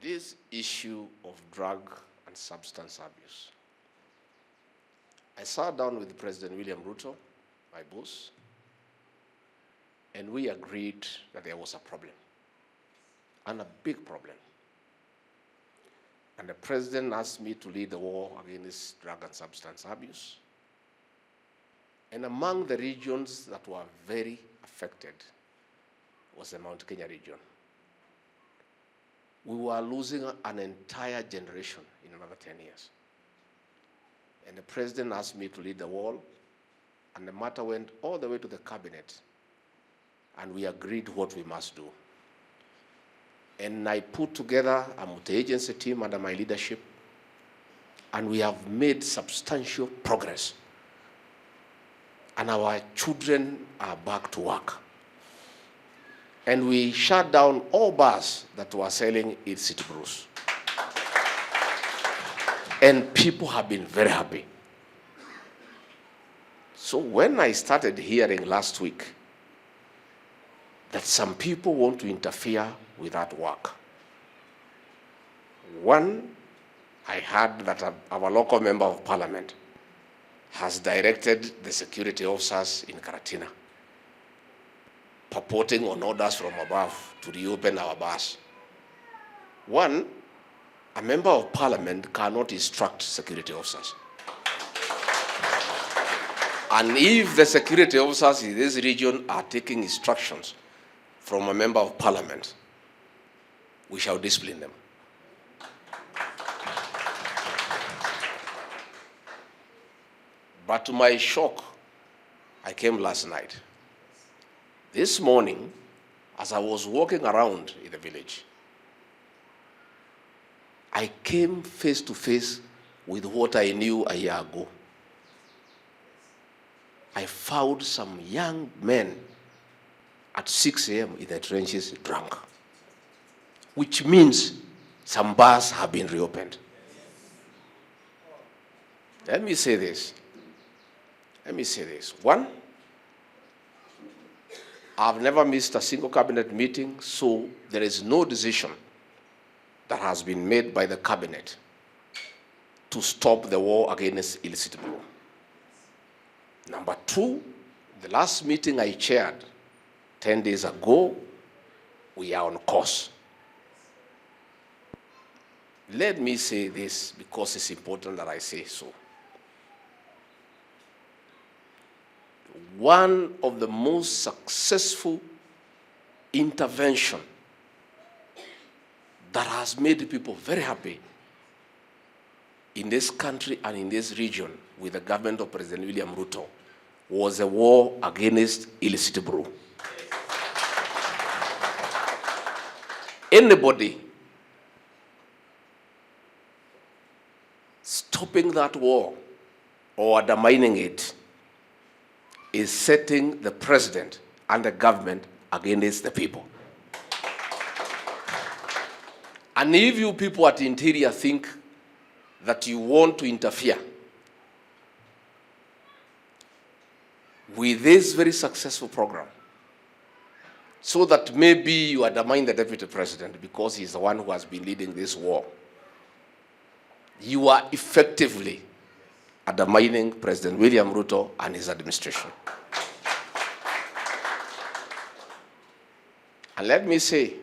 this issue of drug and substance abuse. I sat down with President William Ruto, my boss, and we agreed that there was a problem, and a big problem. And the president asked me to lead the war against drug and substance abuse. And among the regions that were very affected was the Mount Kenya region. We were losing an entire generation in another 10 years. And the president asked me to lead the wall, and the matter went all the way to the cabinet, and we agreed what we must do. And I put together a multi-agency team under my leadership, and we have made substantial progress. And our children are back to work. And we shut down all bars that were selling illicit brews. And people have been very happy. So when I started hearing last week that some people want to interfere with that work, one, I heard that our local member of parliament has directed the security officers in Karatina, purporting on orders from above to reopen our bars. One, a member of parliament cannot instruct security officers. And if the security officers in this region are taking instructions from a member of parliament, we shall discipline them. But to my shock, I came last night. This morning, as I was walking around in the village, I came face to face with what I knew a year ago. I found some young men at 6 a.m. in the trenches drunk, which means some bars have been reopened. Let me say this. One, I've never missed a single cabinet meeting, so there is no decision that has been made by the cabinet to stop the war against illicit brew. Number two, the last meeting I chaired 10 days ago, we are on course. Let me say this because it's important that I say so. One of the most successful intervention that has made people very happy in this country and in this region with the government of President William Ruto was a war against illicit brew. Anybody stopping that war or undermining it is setting the president and the government against the people. And if you people at the interior think that you want to interfere with this very successful program, so that maybe you undermine the deputy president because he's the one who has been leading this war, you are effectively undermining President William Ruto and his administration. And let me say,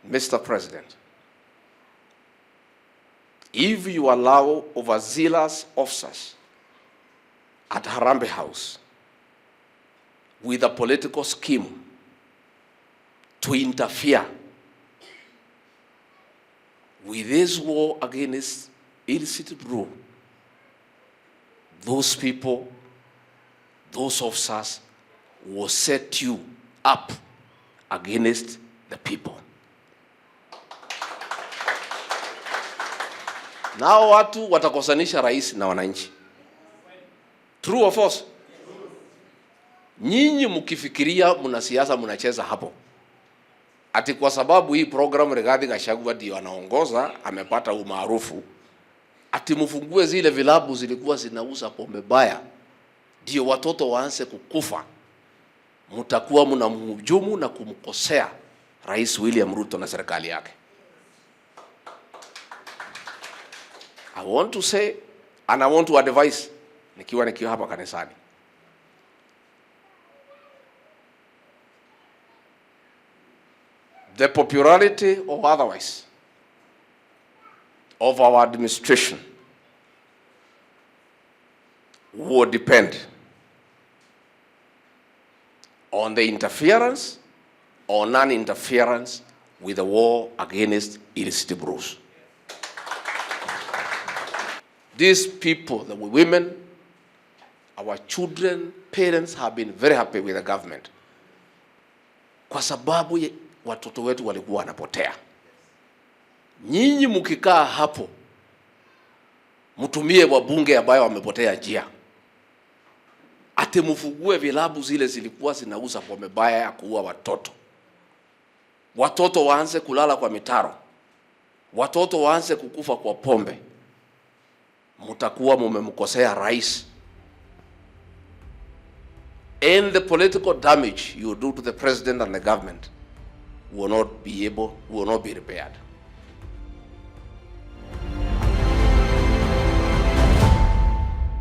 Mr. President, if you allow overzealous officers at Harambee House with a political scheme to interfere with this war against illicit brew, those people, those officers will set you up against the people. Nao watu watakosanisha rais na wananchi. True or false? Nyinyi mkifikiria mna siasa mnacheza hapo. Ati kwa sababu hii program Rigathi Gachagua ndio anaongoza, amepata umaarufu, ati mfungue zile vilabu zilikuwa zinauza pombe baya, ndio watoto waanze kukufa. mtakuwa mnamhujumu na kumkosea Rais William Ruto na serikali yake. I want to say and I want to advise nikiwa hapa kanisani. The popularity or otherwise of our administration will depend on the interference or non-interference with the war against illicit brews. These people, the women, our children, parents have been very happy with the government kwa sababu watoto wetu walikuwa wanapotea. Nyinyi mkikaa hapo mtumie wabunge ambayo wamepotea njia, ate mfugue vilabu zile zilikuwa zinauza pombe baya ya kuua watoto. Watoto waanze kulala kwa mitaro, watoto waanze kukufa kwa pombe. Mutakuwa mumemkosea rais. And the political damage you do to the president and the government will not be repaired.